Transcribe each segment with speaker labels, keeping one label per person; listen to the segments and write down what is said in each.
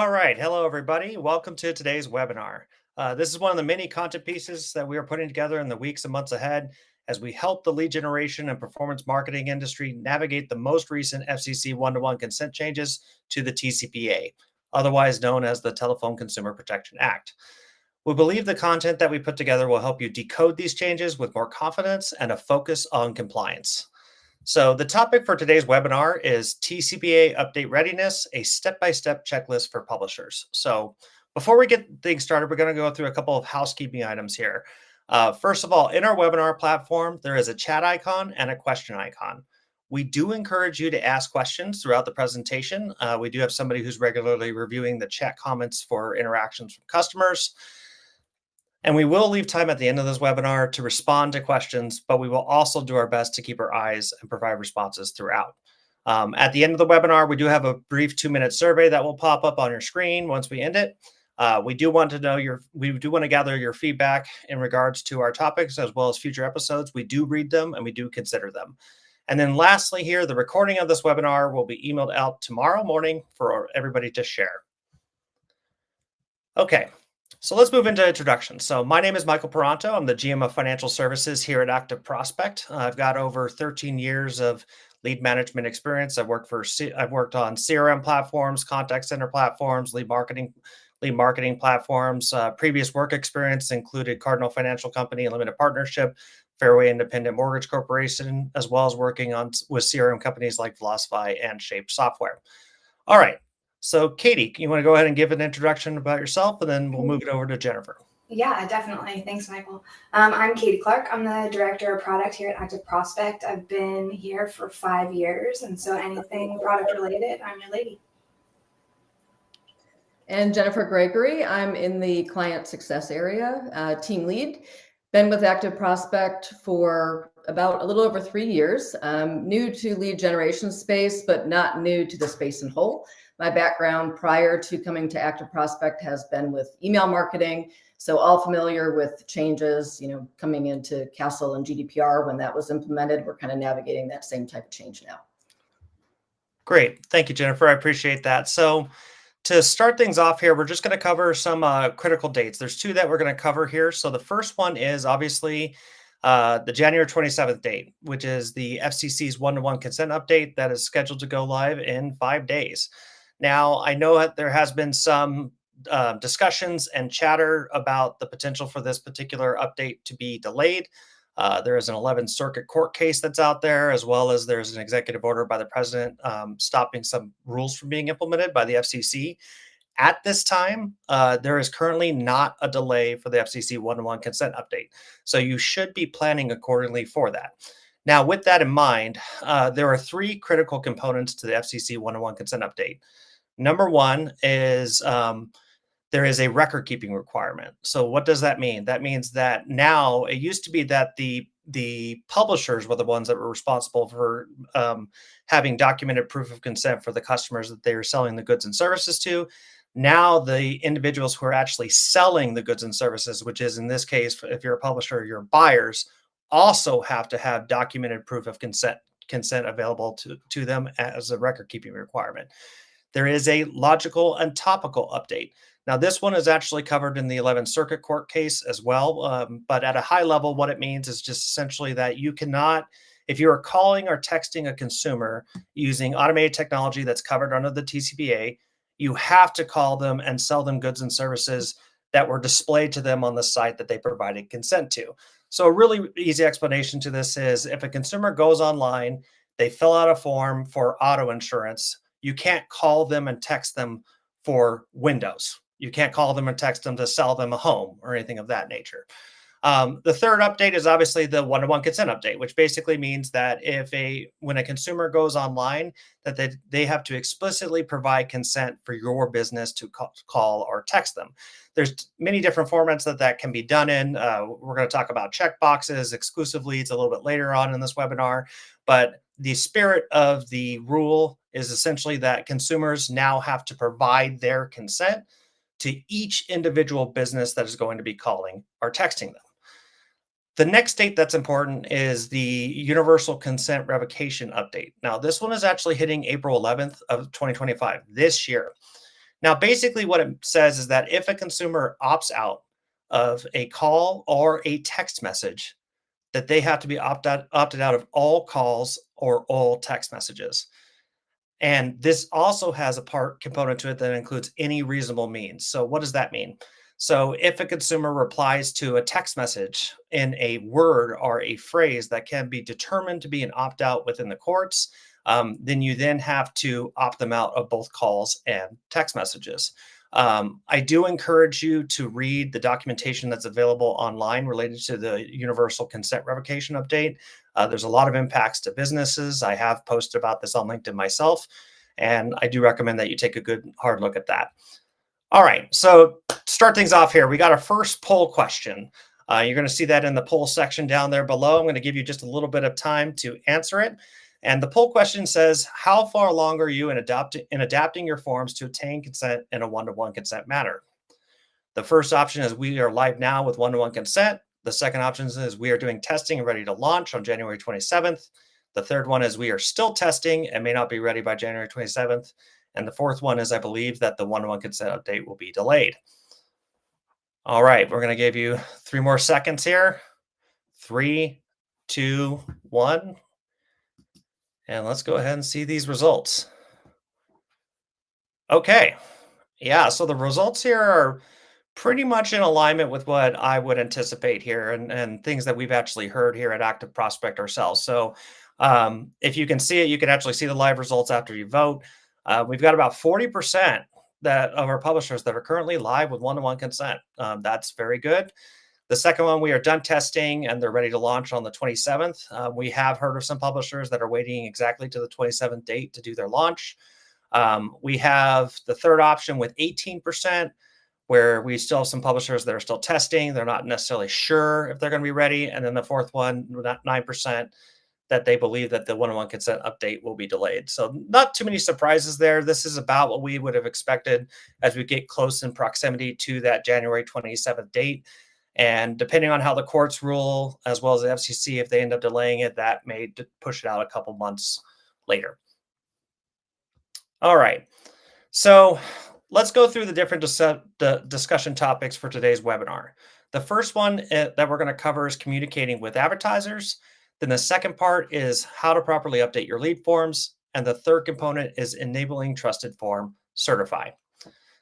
Speaker 1: All right. Hello, everybody. Welcome to today's webinar. This is one of the many content pieces that we are putting together in the weeks and months ahead as we help the lead generation and performance marketing industry navigate the most recent FCC one-to-one consent changes to the TCPA, otherwise known as the Telephone Consumer Protection Act. We believe the content that we put together will help you decode these changes with more confidence and a focus on compliance. So the topic for today's webinar is TCPA Update Readiness, a step-by-step checklist for publishers. So before we get things started, we're going to go through a couple of housekeeping items here. First of all, in our webinar platform, there is a chat icon and a question icon. We do encourage you to ask questions throughout the presentation. We do have somebody who's regularly reviewing the chat comments for interactions from customers. And we will leave time at the end of this webinar to respond to questions, but we will also do our best to keep our eyes and provide responses throughout. At the end of the webinar, we do have a brief 2-minute survey that will pop up on your screen once we end it. We do want to gather your feedback in regards to our topics as well as future episodes. We do read them and we do consider them. And then lastly here, the recording of this webinar will be emailed out tomorrow morning for everybody to share. Okay. So let's move into introduction. So my name is Michael Peronto. I'm the GM of Financial Services here at ActiveProspect. I've got over 13 years of lead management experience. I've worked on CRM platforms, contact center platforms, lead marketing platforms. Previous work experience included Cardinal Financial Company and Limited Partnership, Fairway Independent Mortgage Corporation, as well as working with CRM companies like Velocify and Shape Software. All right. So Caitie, you want to go ahead and give an introduction about yourself, and then we'll move it over to Jennifer.
Speaker 2: Yeah, definitely. Thanks, Michael. I'm Caitie Clarke. I'm the Director of Product here at ActiveProspect. I've been here for 5 years, and so anything product related, I'm your lady.
Speaker 3: And Jennifer Gregory, I'm in the client success area, team lead. Been with ActiveProspect for about a little over 3 years. New to lead generation space, but not new to the space in whole. My background prior to coming to ActiveProspect has been with email marketing, so all familiar with changes, coming into Castle and GDPR when that was implemented. We're kind of navigating that same type of change now.
Speaker 1: Great. Thank you, Jennifer. I appreciate that. So to start things off here, we're just going to cover some critical dates. There's 2 that we're going to cover here. So the first one is obviously the January 27th date, which is the FCC's one-to-one consent update that is scheduled to go live in 5 days. Now, I know that there has been some discussions and chatter about the potential for this particular update to be delayed. There is an 11th Circuit Court case that's out there, as well as there's an executive order by the president stopping some rules from being implemented by the FCC. At this time, there is currently not a delay for the FCC one-to-one consent update. So you should be planning accordingly for that. Now, with that in mind, there are 3 critical components to the FCC one-to-one consent update. Number 1 is there is a record-keeping requirement. So what does that mean? That means that now it used to be that the publishers were the ones that were responsible for having documented proof of consent for the customers that they are selling the goods and services to. Now the individuals who are actually selling the goods and services, which is in this case, if you're a publisher, your buyers, also have to have documented proof of consent available to them as a record-keeping requirement. There is a logical and topical update. Now, this one is actually covered in the 11th Circuit Court case as well. But at a high level, what it means is just essentially that you cannot, if you are calling or texting a consumer using automated technology that's covered under the TCPA, you have to call them and sell them goods and services that were displayed to them on the site that they provided consent to. So a really easy explanation to this is if a consumer goes online, they fill out a form for auto insurance, you can't call them and text them for windows. You can't call them and text them to sell them a home or anything of that nature. The third update is obviously the one-to-one consent update, which basically means that when a consumer goes online, that they have to explicitly provide consent for your business to call or text them. There's many different formats that can be done in. We're going to talk about checkboxes, exclusive leads a little bit later on in this webinar, but the spirit of the rule is essentially that consumers now have to provide their consent to each individual business that is going to be calling or texting them. The next date that's important is the Universal Consent Revocation Update. Now, this one is actually hitting April 11th of 2025 this year. Now, basically what it says is that if a consumer opts out of a call or a text message, that they have to be opted out of all calls or all text messages. And this also has a part component to it that includes any reasonable means. So what does that mean? So if a consumer replies to a text message in a word or a phrase that can be determined to be an opt-out within the courts, then you then have to opt them out of both calls and text messages. I do encourage you to read the documentation that's available online related to the universal consent revocation update. There's a lot of impacts to businesses. I have posted about this on LinkedIn myself, and I do recommend that you take a good hard look at that. All right, so start things off here. We got our first poll question. You're going to see that in the poll section down there below. I'm going to give you just a little bit of time to answer it. And the poll question says, how far along are you in adapting your forms to obtain consent in a one-to-one consent manner? The first option is we are live now with one-to-one consent. The second option is we are doing testing and ready to launch on January 27th. The third one is we are still testing and may not be ready by January 27th. And the fourth one is I believe that the one-to-one consent update will be delayed. All right, we're going to give you 3 more seconds here. 3, 2, 1. And let's go ahead and see these results. Okay. Yeah, so the results here are pretty much in alignment with what I would anticipate here and things that we've actually heard here at ActiveProspect ourselves. So if you can see it, you can actually see the live results after you vote. We've got about 40% of our publishers that are currently live with one-to-one consent. That's very good. The second one, we are done testing and they're ready to launch on the 27th. We have heard of some publishers that are waiting exactly to the 27th date to do their launch. We have the third option with 18%, where we still have some publishers that are still testing. They're not necessarily sure if they're going to be ready. And then the fourth one, 9%, that they believe that the one-to-one consent update will be delayed. So not too many surprises there. This is about what we would have expected as we get close in proximity to that January 27th date. And depending on how the courts rule, as well as the FCC, if they end up delaying it, that may push it out a couple months later. All right. So let's go through the different discussion topics for today's webinar. The first one that we're going to cover is communicating with advertisers. Then the second part is how to properly update your lead forms. And the third component is enabling TrustedForm Certify.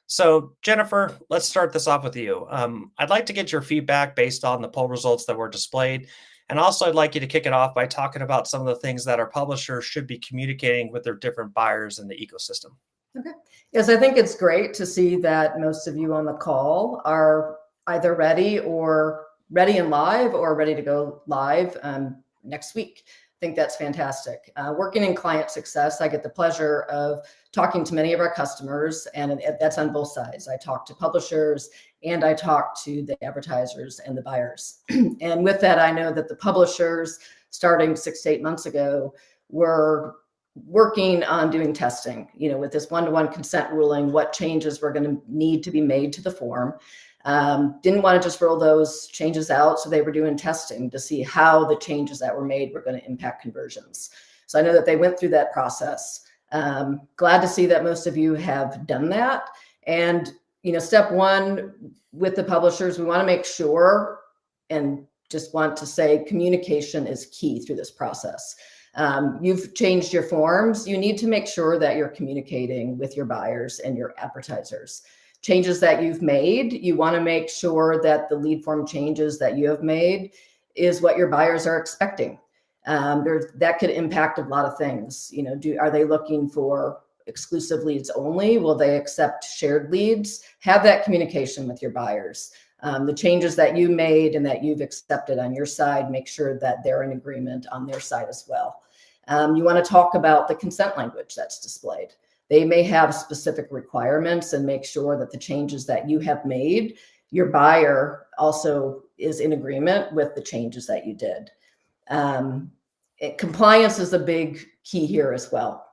Speaker 1: So Jennifer, let's start this off with you. I'd like to get your feedback based on the poll results that were displayed. And also I'd like you to kick it off by talking about some of the things that our publishers should be communicating with their different buyers in the ecosystem.
Speaker 3: Okay. Yes, I think it's great to see that most of you on the call are either ready and live or ready to go live next week. I think that's fantastic. Working in client success, I get the pleasure of talking to many of our customers, and that's on both sides. I talk to publishers and I talk to the advertisers and the buyers. And with that, I know that the publishers, starting 6 to 8 months ago, were working on doing testing, with this one-to-one consent ruling, what changes were going to need to be made to the form. Didn't want to just roll those changes out. So they were doing testing to see how the changes that were made were going to impact conversions. So I know that they went through that process. Glad to see that most of you have done that. And, step one with the publishers, we want to make sure and just want to say communication is key through this process. You've changed your forms. You need to make sure that you're communicating with your buyers and your advertisers. Changes that you've made, you want to make sure that the lead form changes that you have made is what your buyers are expecting. That could impact a lot of things. Are they looking for exclusive leads only? Will they accept shared leads? Have that communication with your buyers. The changes that you made and that you've accepted on your side, make sure that they're in agreement on their side as well. You want to talk about the consent language that's displayed. They may have specific requirements, and make sure that the changes that you have made, your buyer also is in agreement with the changes that you did. Compliance is a big key here as well.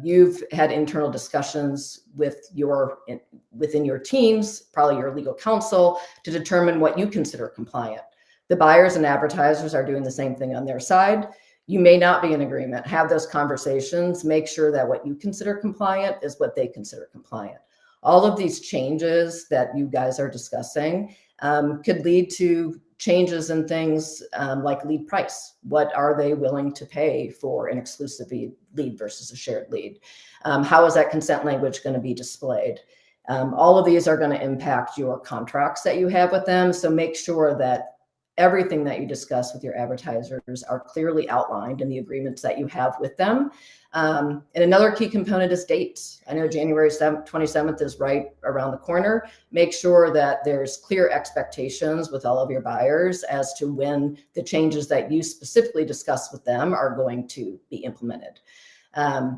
Speaker 3: You've had internal discussions within your teams, probably your legal counsel, to determine what you consider compliant. The buyers and advertisers are doing the same thing on their side. You may not be in agreement. Have those conversations. Make sure that what you consider compliant is what they consider compliant. All of these changes that you guys are discussing could lead to changes in things like lead price. What are they willing to pay for an exclusive lead versus a shared lead? How is that consent language going to be displayed? All of these are going to impact your contracts that you have with them. So make sure that everything that you discuss with your advertisers are clearly outlined in the agreements that you have with them. And another key component is dates. I know January 27th is right around the corner. Make sure that there's clear expectations with all of your buyers as to when the changes that you specifically discuss with them are going to be implemented.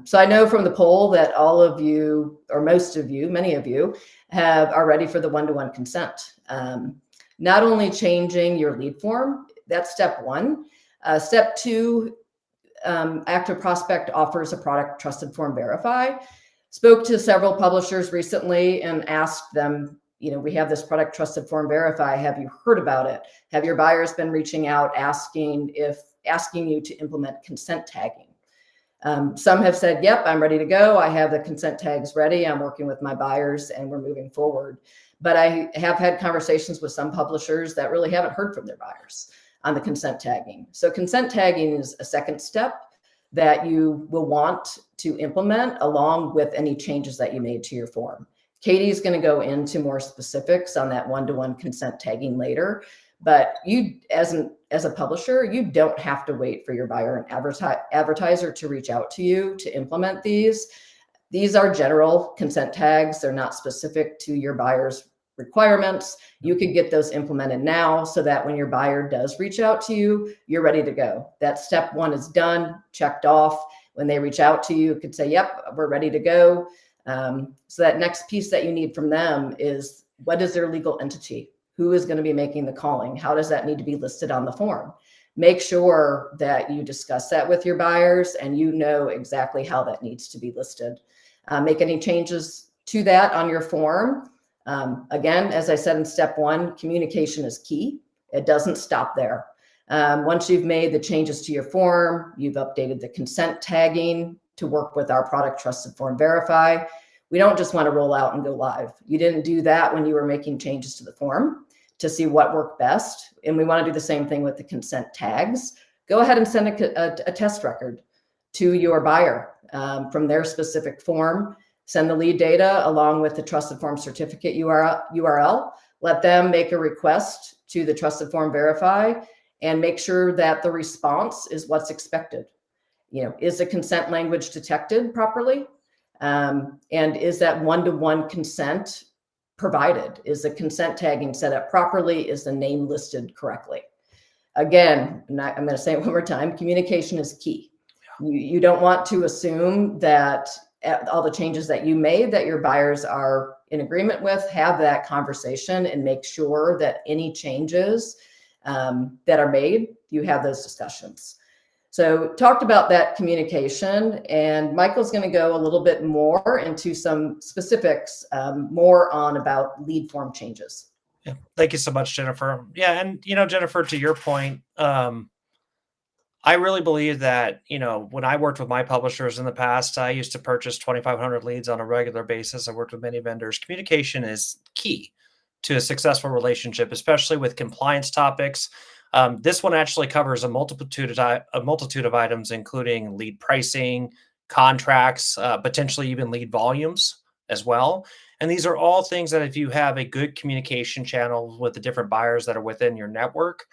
Speaker 3: So I know from the poll that all of you, or most of you, many of you, are ready for the one-to-one consent. Not only changing your lead form, that's step one. Step two, ActiveProspect offers a product TrustedForm Verify. Spoke to several publishers recently and asked them, we have this product TrustedForm Verify. Have you heard about it? Have your buyers been reaching out asking you to implement consent tagging? Some have said, yep, I'm ready to go. I have the consent tags ready. I'm working with my buyers and we're moving forward. But I have had conversations with some publishers that really haven't heard from their buyers on the consent tagging. So consent tagging is a second step that you will want to implement along with any changes that you made to your form. Caitie is going to go into more specifics on that one-to-one consent tagging later. But you, as a publisher, you don't have to wait for your buyer and advertiser to reach out to you to implement these. These are general consent tags. They're not specific to your buyer's requirements. You could get those implemented now so that when your buyer does reach out to you, you're ready to go. That step one is done, checked off. When they reach out to you, you could say, yep, we're ready to go. So that next piece that you need from them is, what is their legal entity? Who is going to be making the calling? How does that need to be listed on the form? Make sure that you discuss that with your buyers and you know exactly how that needs to be listed. Make any changes to that on your form. Again, as I said in step one, communication is key. It doesn't stop there. Once you've made the changes to your form, you've updated the consent tagging to work with our product TrustedForm Verify. We don't just want to roll out and go live. You didn't do that when you were making changes to the form to see what worked best. And we want to do the same thing with the consent tags. Go ahead and send a test record to your buyer from their specific form. Send the lead data along with the TrustedForm certificate URL. Let them make a request to the TrustedForm Verify and make sure that the response is what's expected. Is the consent language detected properly? And is that one-to-one consent provided? Is the consent tagging set up properly? Is the name listed correctly? Again, I'm going to say it one more time, communication is key. You don't want to assume that all the changes that you made that your buyers are in agreement with. Have that conversation and make sure that any changes that are made, you have those discussions. So talked about that communication, and Michael's going to go a little bit more into some specifics, more on about lead form changes.
Speaker 1: Yeah, thank you so much, Jennifer. Yeah, and Jennifer, to your point, I really believe that when I worked with my publishers in the past, I used to purchase 2,500 leads on a regular basis. I worked with many vendors. Communication is key to a successful relationship, especially with compliance topics. This one actually covers a multitude of items, including lead pricing, contracts, potentially even lead volumes as well. And these are all things that if you have a good communication channel with the different buyers that are within your network,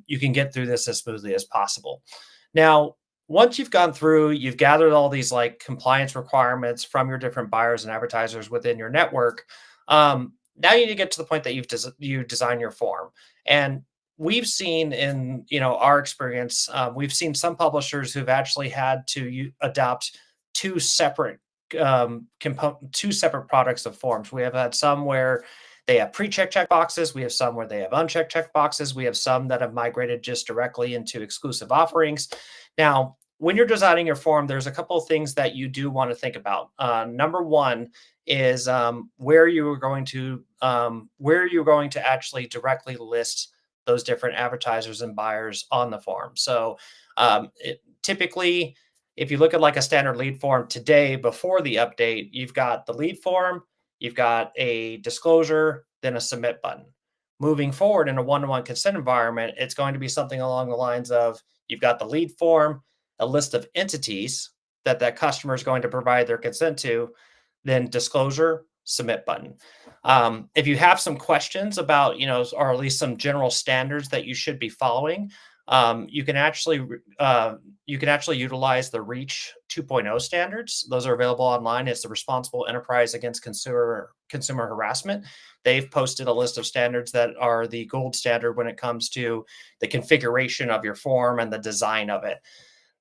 Speaker 1: you can get through this as smoothly as possible. Now, once you've gone through, you've gathered all these compliance requirements from your different buyers and advertisers within your network. Now you need to get to the point that you design your form. And we've seen in our experience, we've seen some publishers who've actually had to adopt two separate products of forms. We have had some where they have pre-check boxes. We have some where they have unchecked check boxes. We have some that have migrated just directly into exclusive offerings. Now, when you're designing your form, there's a couple of things that you do want to think about. Number one is where you're going to actually directly list those different advertisers and buyers on the form. So typically, if you look at a standard lead form today, before the update, you've got the lead form, you've got a disclosure, then a submit button. Moving forward in a one-to-one consent environment, it's going to be something along the lines of you've got the lead form, a list of entities that customer is going to provide their consent to, then disclosure, submit button. If you have some questions about, or at least some general standards that you should be following, you can actually utilize the REACH 2.0 standards. Those are available online. It's the Responsible Enterprise Against Consumer Harassment. They've posted a list of standards that are the gold standard when it comes to the configuration of your form and the design of it.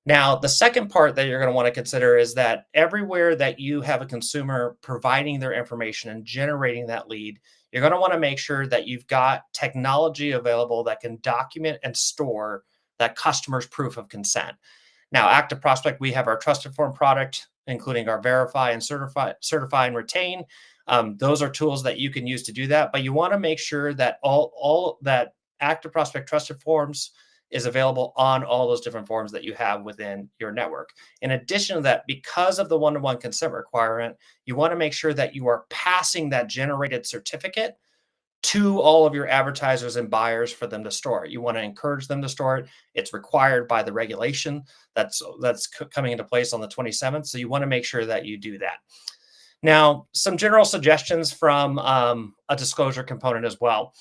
Speaker 1: Now, the second part that you're going to want to consider is that everywhere that you have a consumer providing their information and generating that lead, you're going to want to make sure that you've got technology available that can document and store that customer's proof of consent. Now, ActiveProspect, we have our TrustedForm product, including our verify and certify and retain. Those are tools that you can use to do that, but you want to make sure that all that ActiveProspect Trusted Forms is available on all those different forms that you have within your network. In addition to that, because of the one-to-one consent requirement, you want to make sure that you are passing that generated certificate to all of your advertisers and buyers for them to store it. You want to encourage them to store it. It's required by the regulation that's coming into place on the 27th. So you want to make sure that you do that. Now, some general suggestions from a disclosure component as well.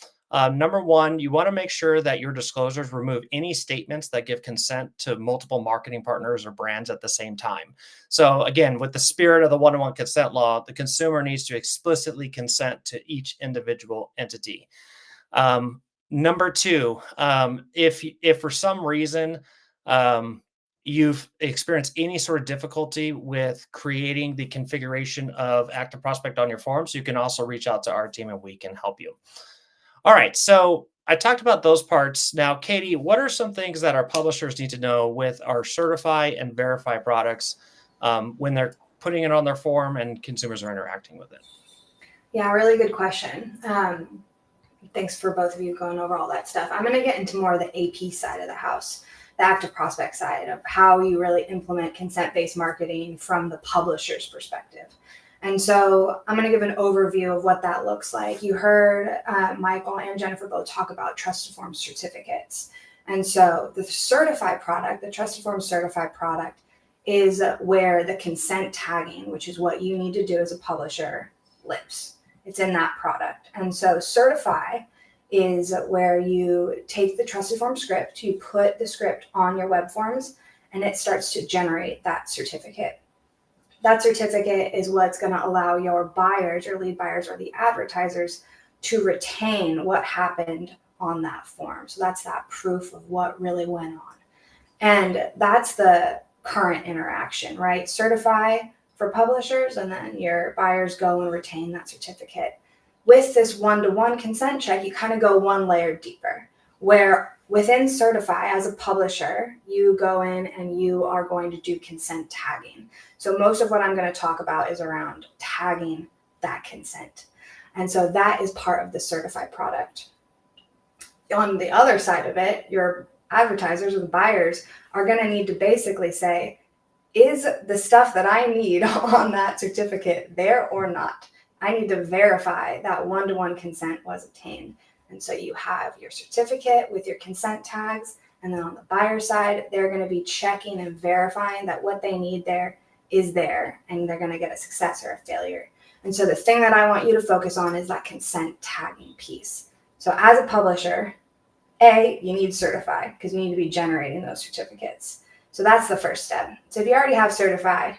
Speaker 1: Number one, you want to make sure that your disclosures remove any statements that give consent to multiple marketing partners or brands at the same time. So again, with the spirit of the one-to-one consent law, the consumer needs to explicitly consent to each individual entity. Number two, if for some reason you've experienced any sort of difficulty with creating the configuration of ActiveProspect on your forms, you can also reach out to our team and we can help you. All right, so I talked about those parts. Now, Caitie, what are some things that our publishers need to know with our certify and verify products when they're putting it on their form and consumers are interacting with it?
Speaker 2: Yeah, really good question. Thanks for both of you going over all that stuff. I'm going to get into more of the AP side of the house, the ActiveProspect side of how you really implement consent-based marketing from the publisher's perspective. And so I'm going to give an overview of what that looks like. You heard Michael and Jennifer both talk about TrustedForm certificates. And so the certified product, the TrustedForm certified product, is where the consent tagging, which is what you need to do as a publisher, lives. It's in that product. And so certify is where you take the TrustedForm script, you put the script on your web forms, and it starts to generate that certificate. That certificate is what's going to allow your buyers, your lead buyers, or the advertisers to retain what happened on that form. So that's that proof of what really went on. And that's the current interaction, right? Certify for publishers, and then your buyers go and retain that certificate. With this one-to-one consent check, you kind of go one layer deeper, where within certify as a publisher, you go in and you are going to do consent tagging. So most of what I'm going to talk about is around tagging that consent. And so that is part of the certified product. On the other side of it, your advertisers or the buyers are going to need to basically say, is the stuff that I need on that certificate there or not? I need to verify that one-to-one consent was obtained. And so you have your certificate with your consent tags, and then on the buyer side, they're going to be checking and verifying that what they need there is there, and they're going to get a success or a failure. And so the thing that I want you to focus on is that consent tagging piece. So as a publisher, A, you need certify because you need to be generating those certificates. So that's the first step. So if you already have certify,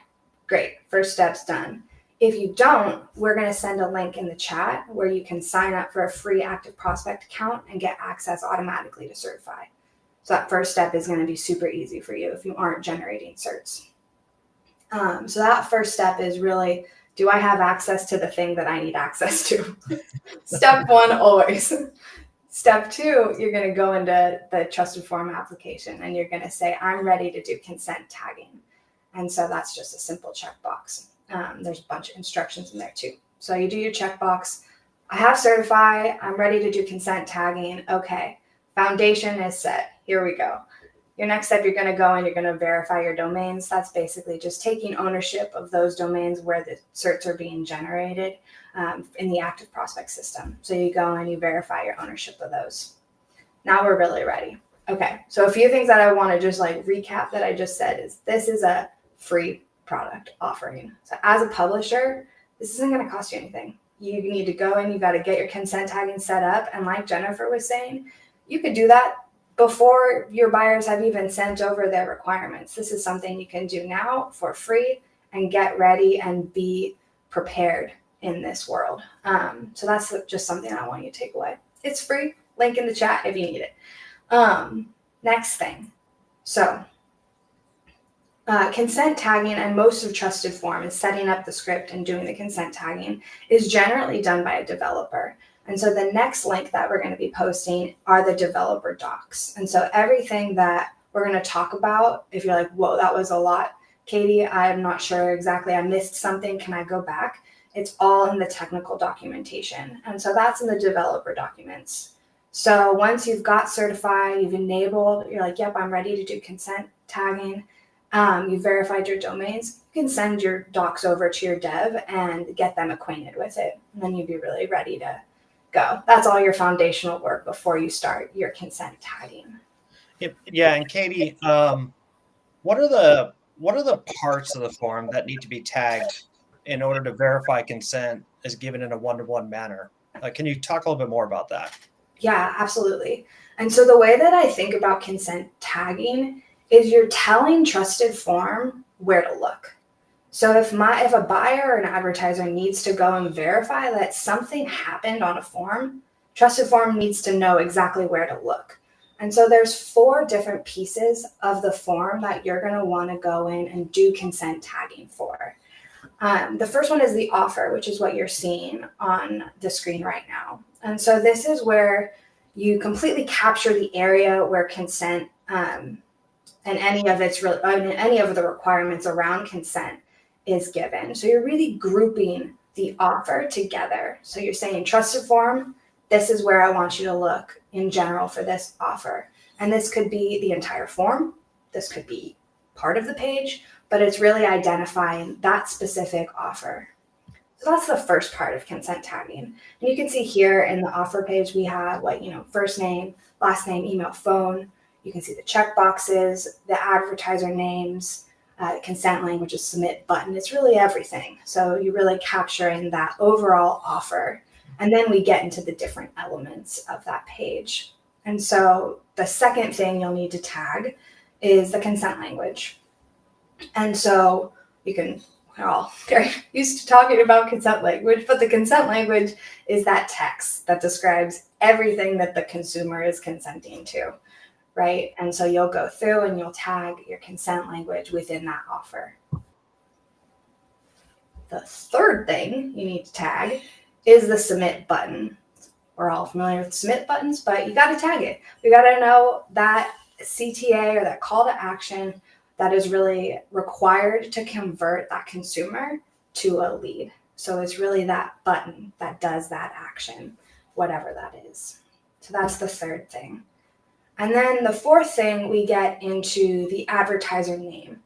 Speaker 2: great, first step's done. If you don't, we're going to send a link in the chat where you can sign up for a free ActiveProspect account and get access automatically to certify. So that first step is going to be super easy for you if you aren't generating certs. So that first step is really, do I have access to the thing that I need access to? Step one, always. Step two, you're going to go into the TrustedForm application and you're going to say, I'm ready to do consent tagging. And so that's just a simple checkbox. There's a bunch of instructions in there too. So you do your checkbox. I have certify. I'm ready to do consent tagging. Okay. Foundation is set. Here we go. Your next step, you're going to go and you're going to verify your domains. That's basically just taking ownership of those domains where the certs are being generated. in the ActiveProspect system. So you go and you verify your ownership of those. Now we're really ready. Okay, so a few things that I want to just like recap that I just said is this is a free product offering. So as a publisher, this isn't going to cost you anything. You need to go and you got to get your consent tagging set up. And like Jennifer was saying, you could do that before your buyers have even sent over their requirements. This is something you can do now for free and get ready and be prepared in this world. So that's just something I want you to take away. It's free. Link in the chat if you need it. Next thing. So consent tagging, and most of TrustedForm is setting up the script and doing the consent tagging, is generally done by a developer. And so the next link that we're going to be posting are the developer docs. And so everything that we're going to talk about, if you're like, whoa, that was a lot, Caitie, I'm not sure exactly, I missed something, can I go back? It's all in the technical documentation. And so that's in the developer documents. So once you've got certified, you've enabled, you're like, yep, I'm ready to do consent tagging. You've verified your domains, you can send your docs over to your dev and get them acquainted with it. And then you'd be really ready to go. That's all your foundational work before you start your consent tagging.
Speaker 1: Yeah, and Caitie, what are the parts of the form that need to be tagged in order to verify consent is given in a one-to-one manner? Can you talk a little bit more about that?
Speaker 2: Yeah, absolutely. And so the way that I think about consent tagging is you're telling TrustedForm where to look. So if a buyer or an advertiser needs to go and verify that something happened on a form, TrustedForm needs to know exactly where to look. And so there's 4 different pieces of the form that you're going to want to go in and do consent tagging for. The first one is the offer, which is what you're seeing on the screen right now. And so this is where you completely capture the area where consent and any of the requirements around consent is given. So you're really grouping the offer together. So you're saying TrustedForm, this is where I want you to look in general for this offer. And this could be the entire form. This could be part of the page, but it's really identifying that specific offer. So that's the first part of consent tagging. And you can see here in the offer page, we have first name, last name, email, phone. You can see the check boxes, the advertiser names, consent language, submit button. It's really everything. So you're really capturing that overall offer. And then we get into the different elements of that page. And so the second thing you'll need to tag is the consent language. And so we're all very used to talking about consent language, but the consent language is that text that describes everything that the consumer is consenting to, right? And so you'll go through and you'll tag your consent language within that offer. The third thing you need to tag is the submit button. We're all familiar with submit buttons, but you got to tag it. We got to know that CTA or that call to action that is really required to convert that consumer to a lead. So it's really that button that does that action, whatever that is. So that's the third thing. And then the fourth thing, we get into the advertiser name.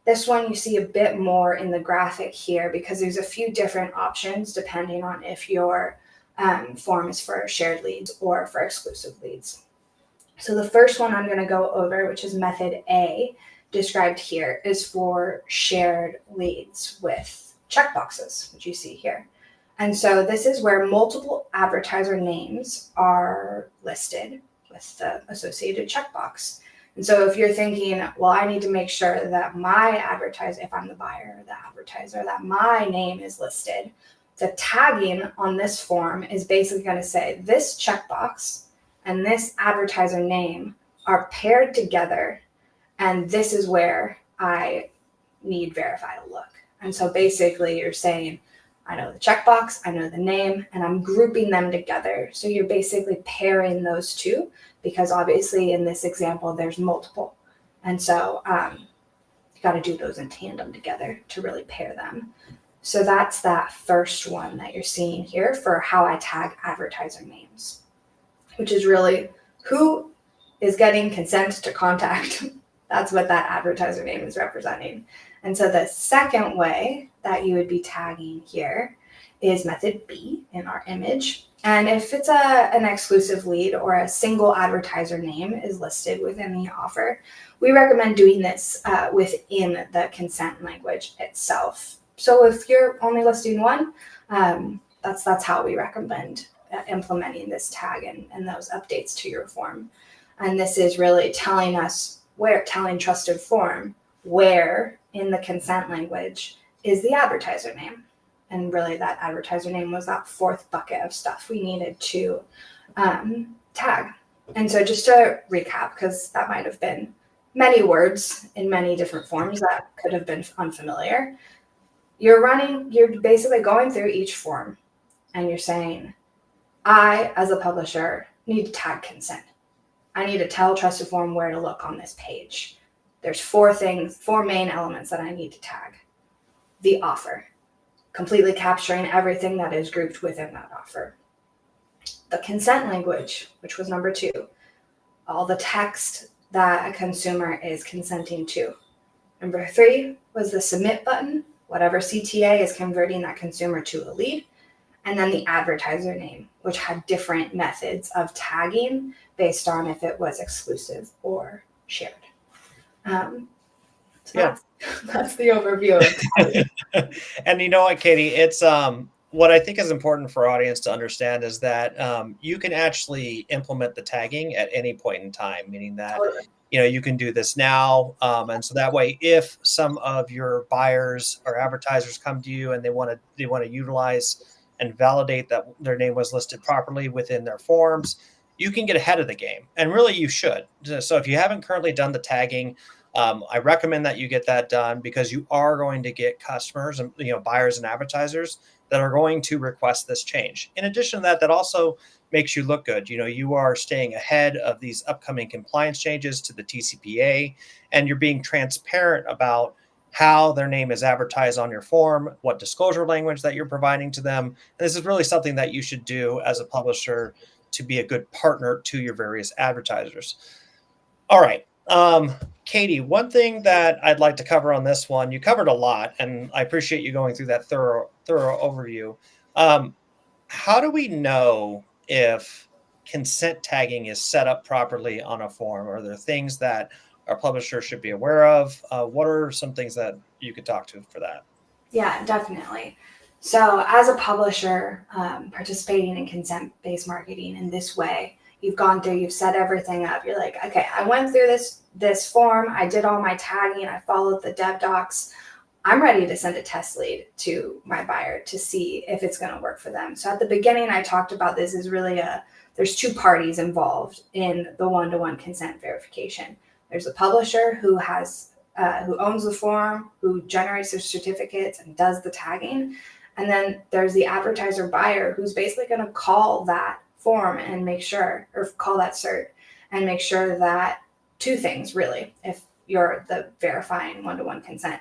Speaker 2: This one you see a bit more in the graphic here because there's a few different options depending on if your form is for shared leads or for exclusive leads. So the first one I'm going to go over, which is method A, described here, is for shared leads with checkboxes, which you see here. And so this is where multiple advertiser names are listed with the associated checkbox. And so if you're thinking, well, I need to make sure that my advertiser, if I'm the buyer or the advertiser, that my name is listed, the tagging on this form is basically going to say this checkbox and this advertiser name are paired together, and this is where I need verify to look. And so basically you're saying, I know the checkbox, I know the name, and I'm grouping them together. So you're basically pairing those two because obviously in this example, there's multiple. And so you got to do those in tandem together to really pair them. So that's that first one that you're seeing here for how I tag advertiser names, which is really who is getting consent to contact. That's what that advertiser name is representing. And so the second way that you would be tagging here is method B in our image. And if it's an exclusive lead or a single advertiser name is listed within the offer, we recommend doing this within the consent language itself. So if you're only listing one, that's how we recommend implementing this tag and those updates to your form. And this is really telling TrustedForm where in the consent language is the advertiser name. And really that advertiser name was that fourth bucket of stuff we needed to tag. And so just to recap, because that might have been many words in many different forms that could have been unfamiliar. You're basically going through each form and you're saying, I, as a publisher, need to tag consent. I need to tell TrustedForm where to look on this page. There's four main elements that I need to tag. The offer, completely capturing everything that is grouped within that offer. The consent language, which was number 2, all the text that a consumer is consenting to. Number 3 was the submit button, whatever CTA is converting that consumer to a lead. And then the advertiser name, which had different methods of tagging based on if it was exclusive or shared. That's the overview of tagging.
Speaker 1: And you know what, Caitie, it's what I think is important for our audience to understand is that you can actually implement the tagging at any point in time, meaning that
Speaker 2: Totally.
Speaker 1: you can do this now. And so that way, if some of your buyers or advertisers come to you and they want to utilize and validate that their name was listed properly within their forms, you can get ahead of the game. And really, you should. So if you haven't currently done the tagging, I recommend that you get that done because you are going to get customers and buyers and advertisers that are going to request this change. In addition to that, that also makes you look good. You are staying ahead of these upcoming compliance changes to the TCPA, and you're being transparent about how their name is advertised on your form, what disclosure language that you're providing to them. And this is really something that you should do as a publisher to be a good partner to your various advertisers. All right. Caitie, one thing that I'd like to cover on this one, you covered a lot, and I appreciate you going through that thorough overview. How do we know if consent tagging is set up properly on a form? Are there things that our publisher should be aware of? What are some things that you could talk to for that?
Speaker 2: Yeah, definitely. So as a publisher participating in consent-based marketing in this way, you've set everything up. You're like, okay, I went through this form. I did all my tagging. I followed the dev docs. I'm ready to send a test lead to my buyer to see if it's going to work for them. So at the beginning, I talked about this is really there's 2 parties involved in the one-to-one consent verification. There's a publisher who owns the form, who generates their certificates and does the tagging. And then there's the advertiser buyer who's basically going to call that form and call that cert and make sure that 2 things really, if you're the verifying one-to-one consent.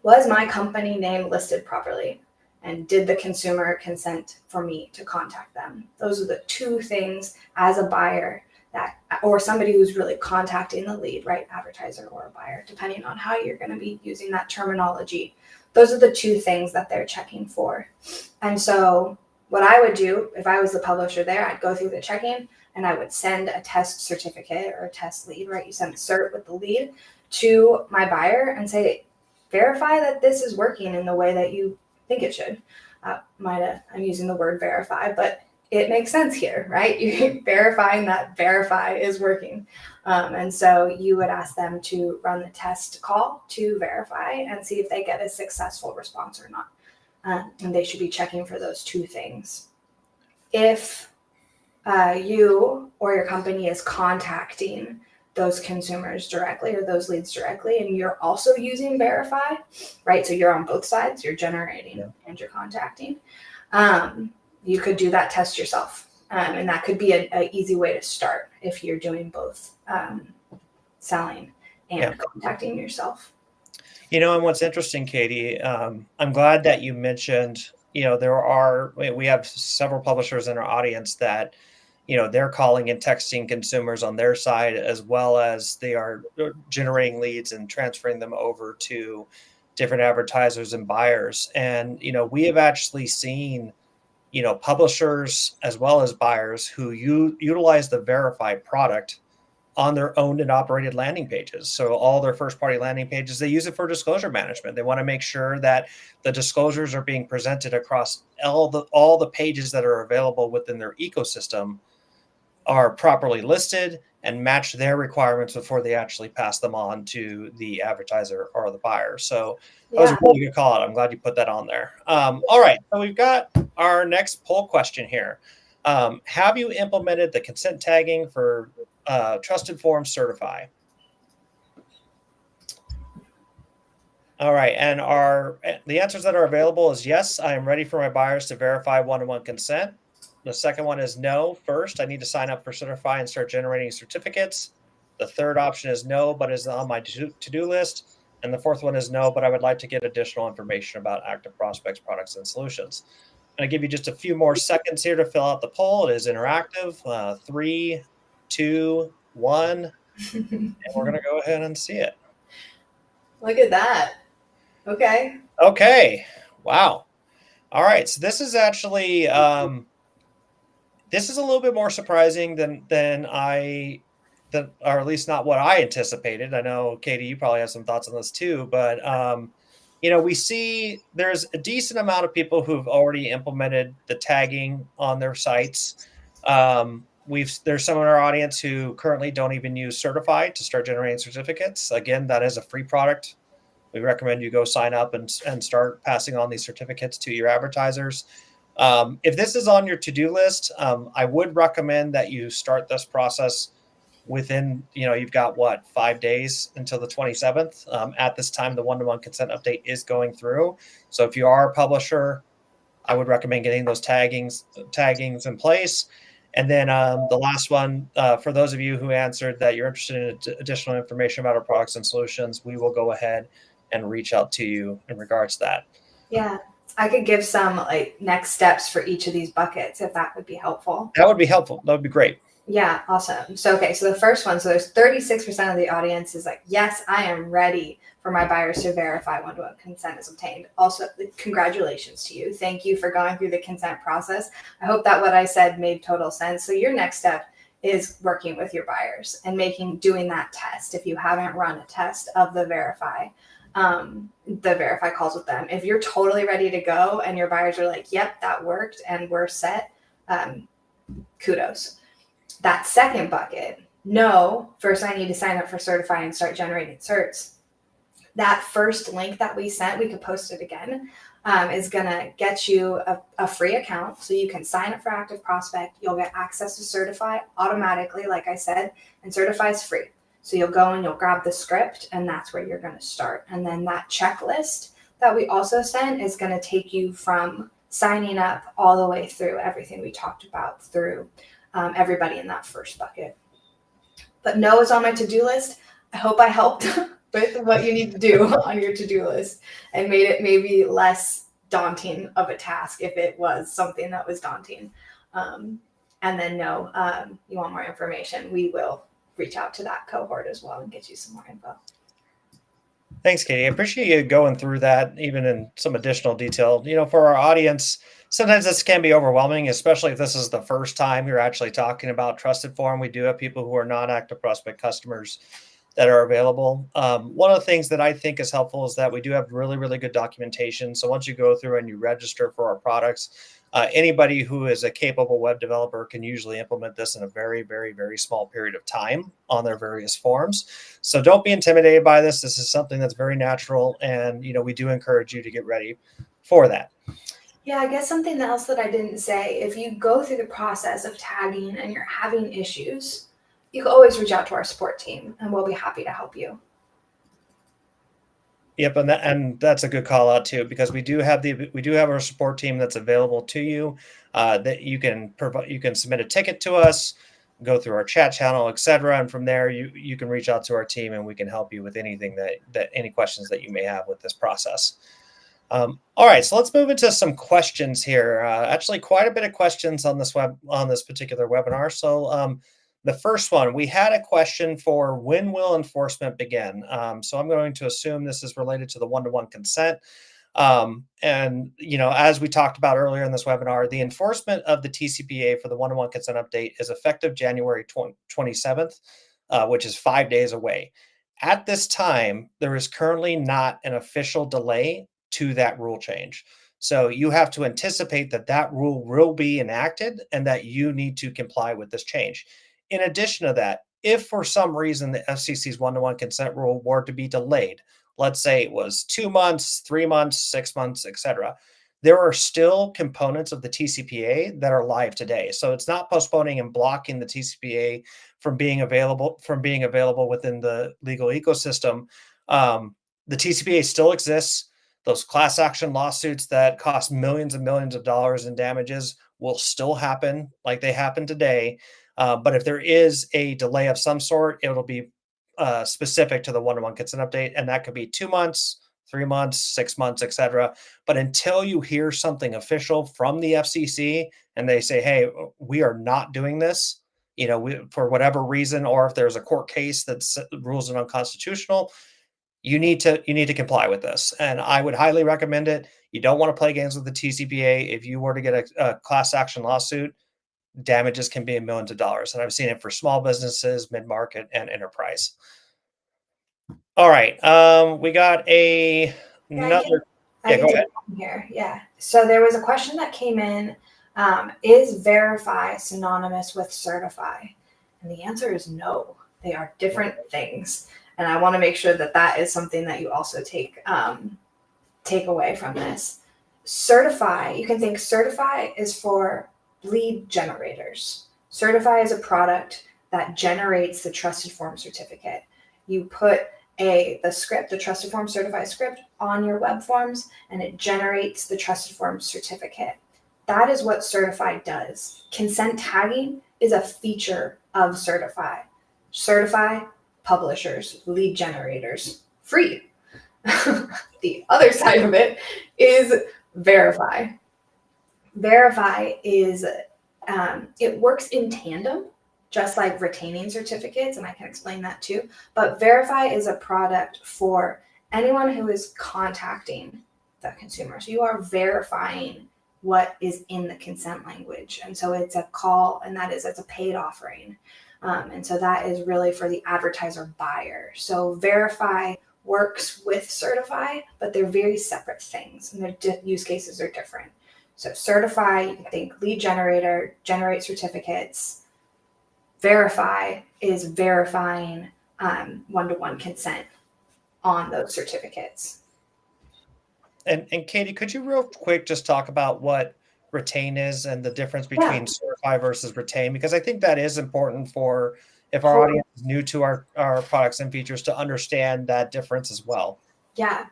Speaker 2: Was my company name listed properly? And did the consumer consent for me to contact them? Those are the 2 things as a buyer or somebody who's really contacting the lead, right? Advertiser or a buyer, depending on how you're going to be using that terminology. Those are the 2 things that they're checking for. And so what I would do if I was the publisher there, I'd go through the checking and I would send a test certificate or a test lead, right? You send a cert with the lead to my buyer and say, verify that this is working in the way that you think it should. I'm using the word verify, but it makes sense here, right? You're verifying that verify is working. And so you would ask them to run the test call to verify and see if they get a successful response or not. And they should be checking for those 2 things. If you or your company is contacting those consumers directly or those leads directly, and you're also using verify, right? So you're on both sides, you're generating and you're contacting. You could do that test yourself. And that could be an easy way to start if you're doing both selling and contacting yourself.
Speaker 1: And what's interesting, Caitie, I'm glad that you mentioned, we have several publishers in our audience that, they're calling and texting consumers on their side, as well as they are generating leads and transferring them over to different advertisers and buyers. And, we have actually seen, publishers as well as buyers who utilize the verified product on their owned and operated landing pages. So all their first party landing pages, they use it for disclosure management. They want to make sure that the disclosures are being presented across all the pages that are available within their ecosystem are properly listed and match their requirements before they actually pass them on to the advertiser or the buyer. So that was a really good call out. I'm glad you put that on there. All right, so we've got our next poll question here. Have you implemented the consent tagging for TrustedForm Certify? All right, and the answers that are available is yes, I am ready for my buyers to verify one-to-one consent. The second one is no. First, I need to sign up for Certify and start generating certificates. The third option is no, but is on my to-do list. And the fourth one is no, but I would like to get additional information about ActiveProspect's products and solutions. I'm going to give you just a few more seconds here to fill out the poll. It is interactive. 3, 2, 1, and we're going to go ahead and see it.
Speaker 2: Look at that.
Speaker 1: Okay. Wow. All right. So this is actually this is a little bit more surprising than or at least not what I anticipated. I know, Caitie, you probably have some thoughts on this too, but we see there's a decent amount of people who've already implemented the tagging on their sites. There's some in our audience who currently don't even use Certify to start generating certificates. Again, that is a free product. We recommend you go sign up and start passing on these certificates to your advertisers. If this is on your to-do list, I would recommend that you start this process within, you've got 5 days until the 27th. At this time, the one-to-one consent update is going through. So if you are a publisher, I would recommend getting those taggings in place. And then the last one, for those of you who answered that you're interested in additional information about our products and solutions, we will go ahead and reach out to you in regards to that.
Speaker 2: Yeah, I could give some next steps for each of these buckets if that would be helpful.
Speaker 1: That would be helpful. That would be great.
Speaker 2: Yeah, awesome. So the first one, so there's 36% of the audience is like, yes, I am ready for my buyers to verify one-to-one consent is obtained. Also, congratulations to you. Thank you for going through the consent process. I hope that what I said made total sense. So your next step is working with your buyers and doing that test. If you haven't run a test of the verify calls with them, if you're totally ready to go and your buyers are like, yep, that worked and we're set, kudos. That second bucket, no, first I need to sign up for Certify and start generating certs. That first link that we sent, we could post it again, is going to get you a free account. So you can sign up for ActiveProspect. You'll get access to Certify automatically, like I said, and Certify is free. So you'll go and you'll grab the script, and that's where you're going to start. And then that checklist that we also sent is going to take you from signing up all the way through everything we talked about through everybody in that first bucket. But no is on my to-do list. I hope I helped with what you need to do on your to-do list and made it maybe less daunting of a task if it was something that was daunting. And then no, you want more information, we will reach out to that cohort as well and get you some more info.
Speaker 1: Thanks, Caitie. I appreciate you going through that, even in some additional detail. For our audience, sometimes this can be overwhelming, especially if this is the first time you're actually talking about TrustedForm. We do have people who are not ActiveProspect customers that are available. One of the things that I think is helpful is that we do have really, really good documentation. So once you go through and you register for our products, anybody who is a capable web developer can usually implement this in a very, very, very small period of time on their various forms. So don't be intimidated by this. This is something that's very natural. And, we do encourage you to get ready for that.
Speaker 2: Yeah, I guess something else that I didn't say, if you go through the process of tagging and you're having issues, you can always reach out to our support team and we'll be happy to help you.
Speaker 1: Yep, and that's a good call out too, because we do have our support team that's available to you. That you can submit a ticket to us, go through our chat channel, etc., and from there you can reach out to our team and we can help you with anything that any questions that you may have with this process. All right, so let's move into some questions here. Actually, quite a bit of questions on this particular webinar. So The first one, we had a question for when will enforcement begin? So I'm going to assume this is related to the one-to-one consent. And, as we talked about earlier in this webinar, the enforcement of the TCPA for the one-to-one consent update is effective January 27th, which is 5 days away. At this time, there is currently not an official delay to that rule change. So you have to anticipate that that rule will be enacted and that you need to comply with this change. In addition to that, if for some reason the FCC's one-to-one consent rule were to be delayed, let's say it was 2 months, 3 months, 6 months, etc., there are still components of the TCPA that are live today. So it's not postponing and blocking the TCPA from being available within the legal ecosystem. The TCPA still exists. Those class action lawsuits that cost millions and millions of dollars in damages will still happen like they happen today. But if there is a delay of some sort, it'll be specific to the one-to-one consent update, and that could be 2 months, 3 months, 6 months, etc. But until you hear something official from the FCC and they say, "Hey, we are not doing this," for whatever reason, or if there's a court case that rules it unconstitutional, you need to comply with this. And I would highly recommend it. You don't want to play games with the TCPA. If you were to get a class action lawsuit, damages can be in millions of dollars. And I've seen it for small businesses, mid-market, and enterprise. All right. We got another.
Speaker 2: I can
Speaker 1: go
Speaker 2: take
Speaker 1: ahead.
Speaker 2: one here. Yeah. So there was a question that came in. Is verify synonymous with certify? And the answer is no. They are different things. And I want to make sure that that is something that you also take away from this. Certify, you can think certify is for lead generators. Certify is a product that generates the TrustedForm certificate. You put the script, the TrustedForm certified script on your web forms, and it generates the TrustedForm certificate. That is what Certify does. Consent tagging is a feature of Certify. Certify, publishers, lead generators, free. The other side of it is Verify. Verify is, it works in tandem, just like retaining certificates, and I can explain that too. But Verify is a product for anyone who is contacting the consumer. So you are verifying what is in the consent language. And so it's a call, and it's a paid offering. And so that is really for the advertiser buyer. So Verify works with Certify, but they're very separate things, and their use cases are different. So Certify, you can think lead generator, generate certificates. Verify is verifying one-to-one consent on those certificates.
Speaker 1: And Caitie, could you real quick just talk about what retain is and the difference between certify versus retain? Because I think that is important for if our audience is new to our products and features to understand that difference as well.
Speaker 2: Yeah.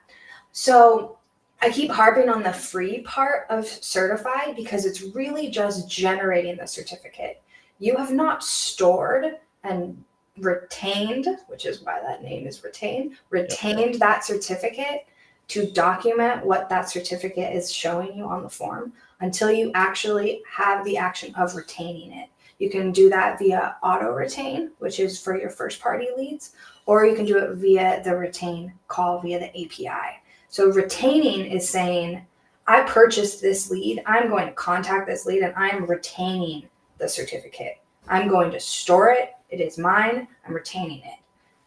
Speaker 2: So I keep harping on the free part of Certify because it's really just generating the certificate. You have not stored and retained, which is why that name is retained that certificate to document what that certificate is showing you on the form until you actually have the action of retaining it. You can do that via auto retain, which is for your first party leads, or you can do it via the retain call via the API. So retaining is saying, I purchased this lead, I'm going to contact this lead, and I'm retaining the certificate. I'm going to store it. It is mine. I'm retaining it.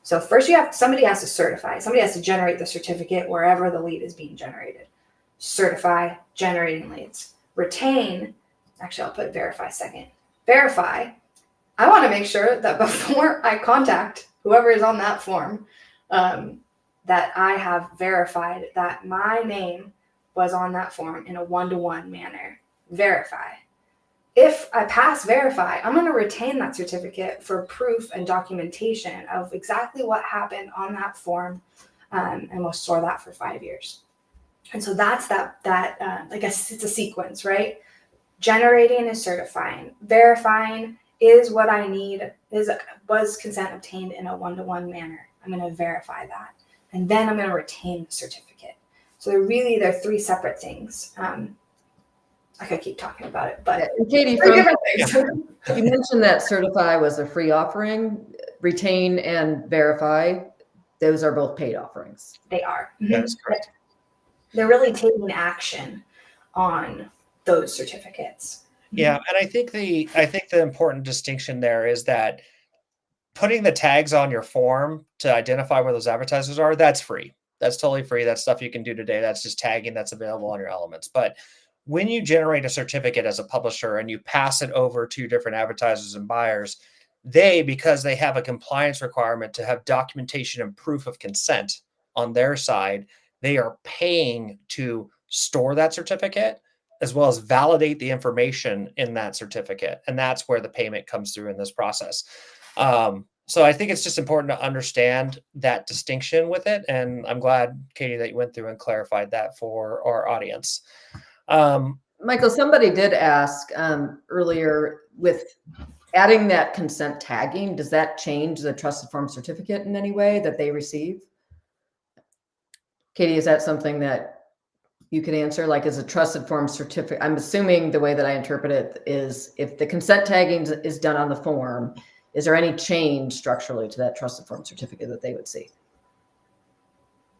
Speaker 2: So first somebody has to certify. Somebody has to generate the certificate wherever the lead is being generated. Certify, generating leads. Retain, actually I'll put verify second. Verify, I want to make sure that before I contact whoever is on that form, that I have verified that my name was on that form in a one-to-one manner. Verify. If I pass verify, I'm going to retain that certificate for proof and documentation of exactly what happened on that form, and we'll store that for 5 years. And so that's it's a sequence, right? Generating is certifying. Verifying is what I need, was consent obtained in a one-to-one manner. I'm going to verify that. And then I'm going to retain the certificate. So they're three separate things. I could keep talking about it, but
Speaker 3: Caitie, You mentioned that Certify was a free offering. Retain and Verify, those are both paid offerings.
Speaker 2: They are.
Speaker 1: That is correct.
Speaker 2: They're really taking action on those certificates.
Speaker 1: Yeah, and I think the important distinction there is that putting the tags on your form to identify where those advertisers are, that's free. That's totally free. That's stuff you can do today. That's just tagging that's available on your elements. But when you generate a certificate as a publisher and you pass it over to different advertisers and buyers, because they have a compliance requirement to have documentation and proof of consent on their side, they are paying to store that certificate as well as validate the information in that certificate. And that's where the payment comes through in this process. So I think it's just important to understand that distinction with it. And I'm glad, Caitie, that you went through and clarified that for our audience.
Speaker 3: Michael, somebody did ask earlier, with adding that consent tagging, does that change the TrustedForm certificate in any way that they receive? Caitie, is that something that you could answer? Like, as a TrustedForm certificate, I'm assuming the way that I interpret it is if the consent tagging is done on the form, is there any change structurally to that TrustedForm certificate that they would see?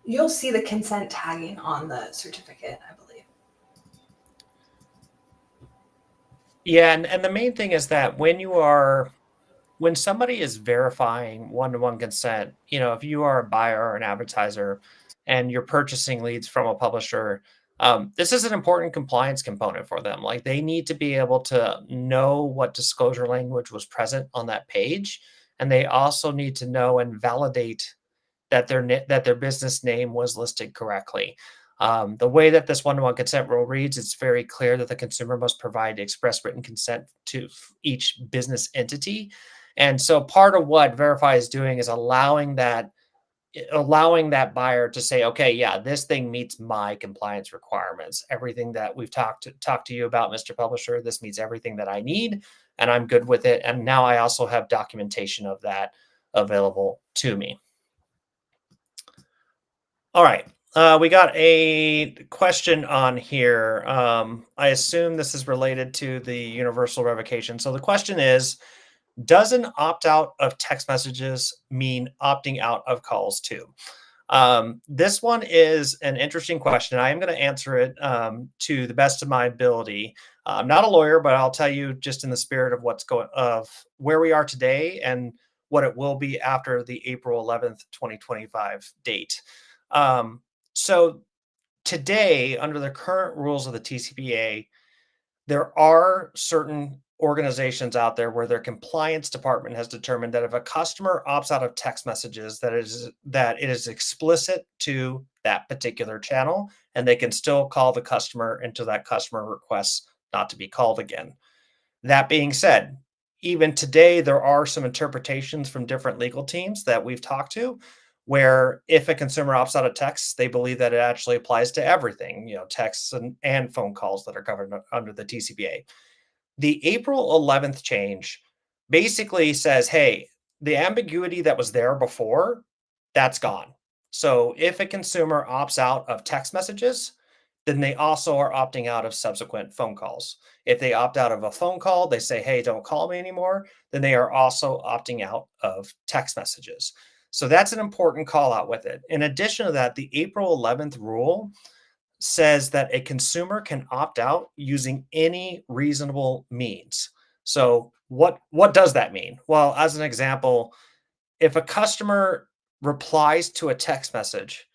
Speaker 2: You'll see the consent tagging on the certificate, I believe.
Speaker 1: Yeah, and the main thing is that when somebody is verifying one-to-one consent, if you are a buyer or an advertiser and you're purchasing leads from a publisher, this is an important compliance component for them. Like, they need to be able to know what disclosure language was present on that page, and they also need to know and validate that their business name was listed correctly. The way that this one-to-one consent rule reads, it's very clear that the consumer must provide express written consent to each business entity. And so part of what Verify is doing is allowing that buyer to say, okay, yeah, this thing meets my compliance requirements. Everything that we've talked to you about, Mr. Publisher, this meets everything that I need, and I'm good with it. And now I also have documentation of that available to me. All right. We got a question on here. I assume this is related to the universal revocation. So the question is, does an opt-out of text messages mean opting out of calls too? This one is an interesting question. I am going to answer it to the best of my ability. I'm not a lawyer, but I'll tell you just in the spirit of where we are today and what it will be after the April 11th, 2025 date. So today, under the current rules of the TCPA, there are certain organizations out there where their compliance department has determined that if a customer opts out of text messages, that it is explicit to that particular channel, and they can still call the customer until that customer requests not to be called again. That being said, even today, there are some interpretations from different legal teams that we've talked to, where if a consumer opts out of text, they believe that it actually applies to everything, texts and phone calls that are covered under the TCPA. The April 11th change basically says, hey, the ambiguity that was there before, that's gone. So if a consumer opts out of text messages, then they also are opting out of subsequent phone calls. If they opt out of a phone call, they say, hey, don't call me anymore, then they are also opting out of text messages. So that's an important call out with it. In addition to that, the April 11th rule says that a consumer can opt out using any reasonable means. So what does that mean? Well, as an example, if a customer replies to a text message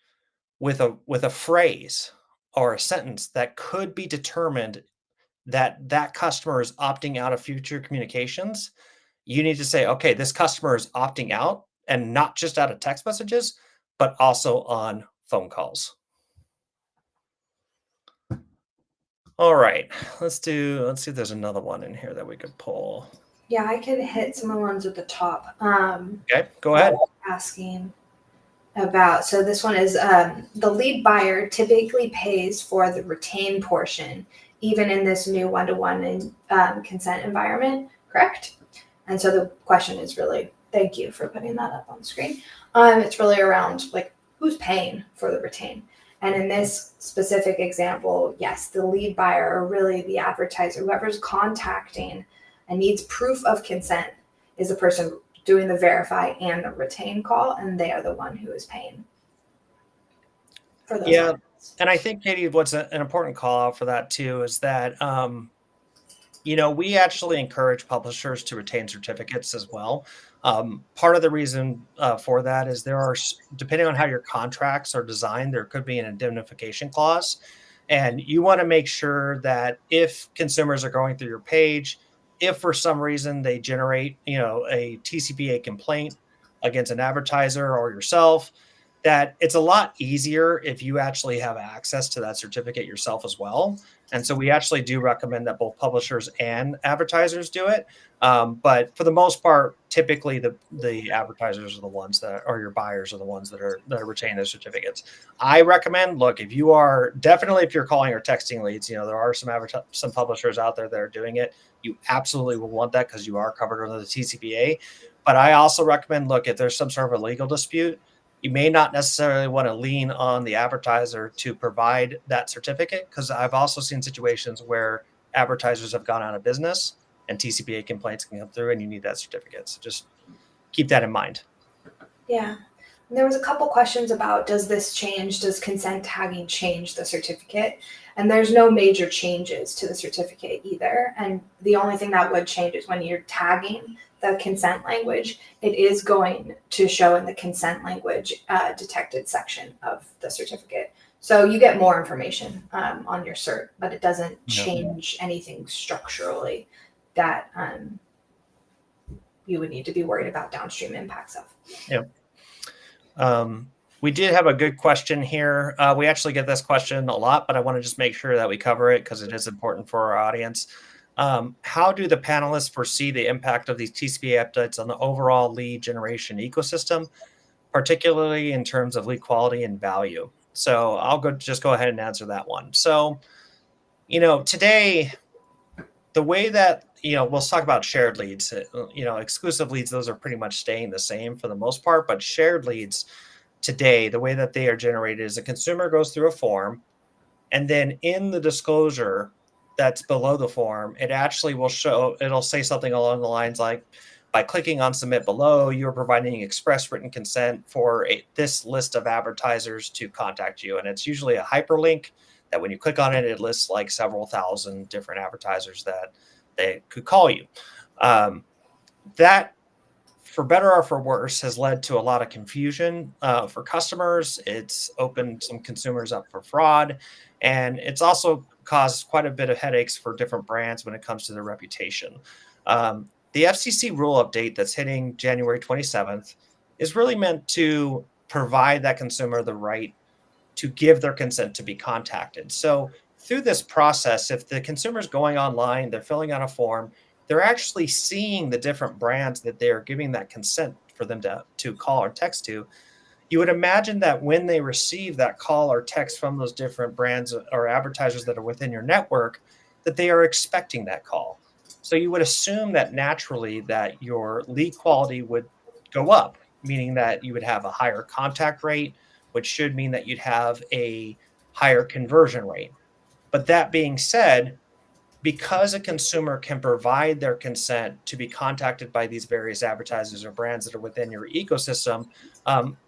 Speaker 1: with a phrase or a sentence that could be determined that customer is opting out of future communications, you need to say, okay, this customer is opting out, and not just out of text messages, but also on phone calls. All right, let's see if there's another one in here that we could pull.
Speaker 2: Yeah, I can hit some of the ones at the top.
Speaker 1: Okay, go ahead.
Speaker 2: Asking about, so this one is the lead buyer typically pays for the retain portion, even in this new one-to-one consent environment, correct? And so the question is really, thank you for putting that up on the screen. It's really around like who's paying for the retain. And in this specific example, yes, the lead buyer, or really the advertiser, whoever's contacting and needs proof of consent is the person doing the verify and the retain call, and they are the one who is paying for those items.
Speaker 1: And I think, Caitie, what's an important call out for that too is that we actually encourage publishers to retain certificates as well. Part of the reason for that is depending on how your contracts are designed, there could be an indemnification clause. And you want to make sure that if consumers are going through your page, if for some reason they generate, a TCPA complaint against an advertiser or yourself, that it's a lot easier if you actually have access to that certificate yourself as well. And so we actually do recommend that both publishers and advertisers do it. But for the most part, typically the advertisers are the ones that, or your buyers are the ones that are retaining those certificates. I recommend, look, if you're calling or texting leads, there are some publishers out there that are doing it. You absolutely will want that because you are covered under the TCPA. But I also recommend, look, if there's some sort of a legal dispute, you may not necessarily want to lean on the advertiser to provide that certificate, because I've also seen situations where advertisers have gone out of business and TCPA complaints can come through and you need that certificate. So just keep that in mind.
Speaker 2: Yeah. And there was a couple questions about, does consent tagging change the certificate? And there's no major changes to the certificate either. And the only thing that would change is when you're tagging the consent language, it is going to show in the consent language detected section of the certificate. So you get more information on your cert, but it doesn't change anything structurally that you would need to be worried about downstream impacts of.
Speaker 1: Yeah. We did have a good question here. We actually get this question a lot, but I want to just make sure that we cover it because it is important for our audience. How do the panelists foresee the impact of these TCPA updates on the overall lead generation ecosystem, particularly in terms of lead quality and value? So I'll go ahead and answer that one. So, today, the way that, we'll talk about shared leads, exclusive leads, those are pretty much staying the same for the most part, but shared leads today, the way that they are generated is a consumer goes through a form, and then in the disclosure that's below the form, it actually it'll say something along the lines like, by clicking on submit below, you're providing express written consent for this list of advertisers to contact you. And it's usually a hyperlink that when you click on it, it lists like several thousand different advertisers that they could call you. That, for better or for worse, has led to a lot of confusion for customers. It's opened some consumers up for fraud, and it's also caused quite a bit of headaches for different brands when it comes to their reputation. The FCC rule update that's hitting January 27th is really meant to provide that consumer the right to give their consent to be contacted. So through this process, if the consumer's going online, they're filling out a form, they're actually seeing the different brands that they're giving that consent for them to call or text to. You would imagine that when they receive that call or text from those different brands or advertisers that are within your network, that they are expecting that call. So you would assume that naturally that your lead quality would go up, meaning that you would have a higher contact rate, which should mean that you'd have a higher conversion rate. But that being said, because a consumer can provide their consent to be contacted by these various advertisers or brands that are within your ecosystem,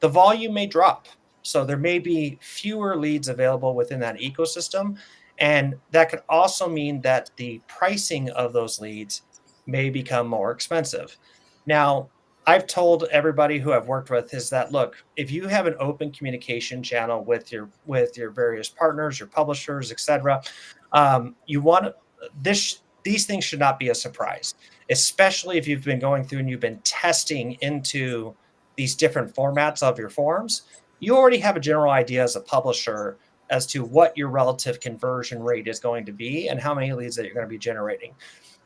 Speaker 1: the volume may drop. So there may be fewer leads available within that ecosystem. And that could also mean that the pricing of those leads may become more expensive. Now, I've told everybody who I've worked with is that, look, if you have an open communication channel with your various partners, your publishers, et cetera, you want these things should not be a surprise, especially if you've been going through and you've been testing into these different formats of your forms. You already have a general idea as a publisher as to what your relative conversion rate is going to be and how many leads that you're going to be generating.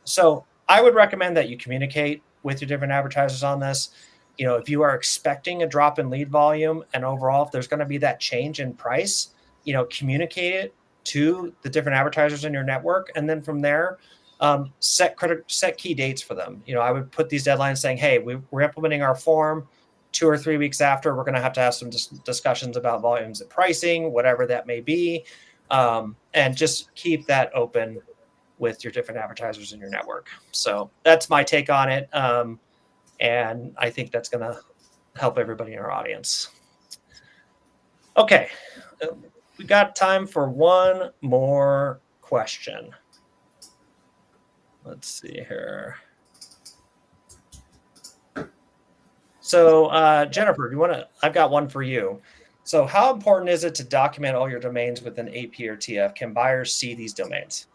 Speaker 1: So I would recommend that you communicate with your different advertisers on this. If you are expecting a drop in lead volume and overall, if there's going to be that change in price, communicate it to the different advertisers in your network. And then from there, set key dates for them. I would put these deadlines saying, hey, we're implementing our form 2 or 3 weeks after. We're going to have some discussions about volumes and pricing, whatever that may be. And just keep that open with your different advertisers in your network. So that's my take on it. And I think that's going to help everybody in our audience. Okay. We got time for one more question. Let's see here. So Jennifer, I've got one for you. So how important is it to document all your domains with an AP or TF? Can buyers see these domains?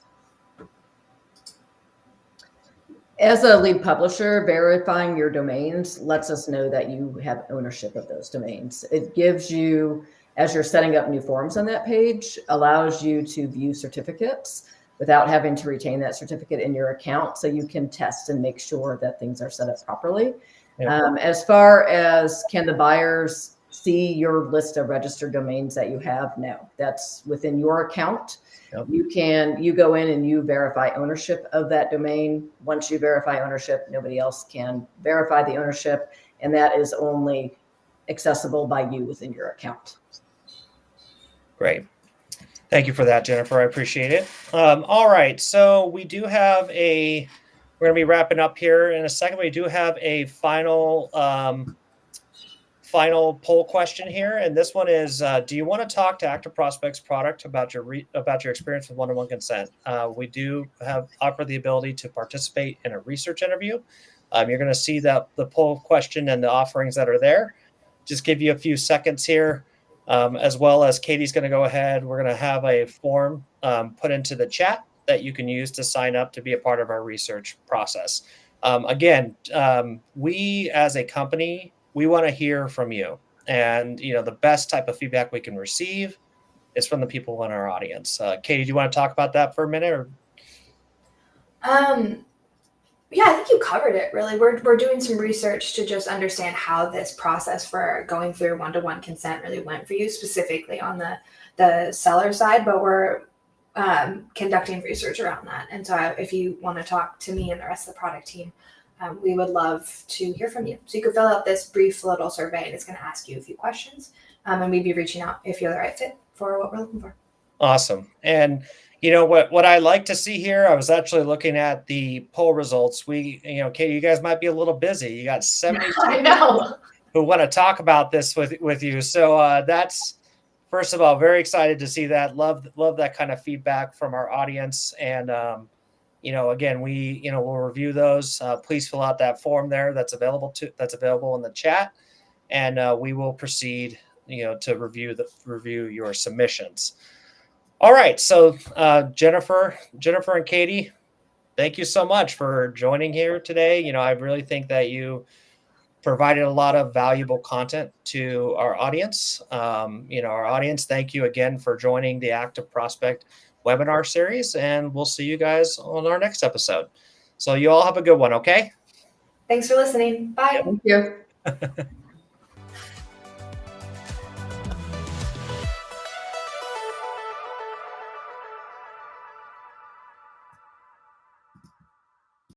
Speaker 3: As a lead publisher, verifying your domains lets us know that you have ownership of those domains. It gives you, as you're setting up new forms on that page, allows you to view certificates without having to retain that certificate in your account, so you can test and make sure that things are set up properly. Yep. As far as can the buyers see your list of registered domains that you have? No, that's within your account. Yep. You go in and you verify ownership of that domain. Once you verify ownership, nobody else can verify the ownership, and that is only accessible by you within your account.
Speaker 1: Great. Thank you for that, Jennifer. I appreciate it. All right. So we do have we're going to be wrapping up here in a second. We do have a final poll question here, and this one is: do you want to talk to ActiveProspect's product about your experience with one-to-one consent? We do offer the ability to participate in a research interview. You're going to see the poll question and the offerings that are there. Just give you a few seconds here, as well as Caitie's going to go ahead. We're going to have a form put into the chat that you can use to sign up to be a part of our research process. Again, we as a company, we want to hear from you. And, the best type of feedback we can receive is from the people in our audience. Caitie, do you want to talk about that for a minute? Or?
Speaker 2: Yeah, I think you covered it, really. We're doing some research to just understand how this process for going through one-to-one consent really went for you, specifically on the seller side, but we're conducting research around that. And so if you want to talk to me and the rest of the product team, we would love to hear from you. So you could fill out this brief little survey, and it's going to ask you a few questions, and we'd be reaching out if you're the right fit for what we're looking for.
Speaker 1: Awesome. And what I like to see here, I was actually looking at the poll results. Caitie, you guys might be a little busy. You got 70 who want to talk about this with you. So that's, first of all, very excited to see that. Love that kind of feedback from our audience. And again, we'll review those. Please fill out that form there that's available in the chat, and we will proceed to review your submissions. All right, so Jennifer and Caitie, thank you so much for joining here today. I really think that you provided a lot of valuable content to our audience. Our audience, thank you again for joining the ActiveProspect webinar series, and we'll see you guys on our next episode. So you all have a good one, okay?
Speaker 2: Thanks for listening. Bye.
Speaker 3: Thank you.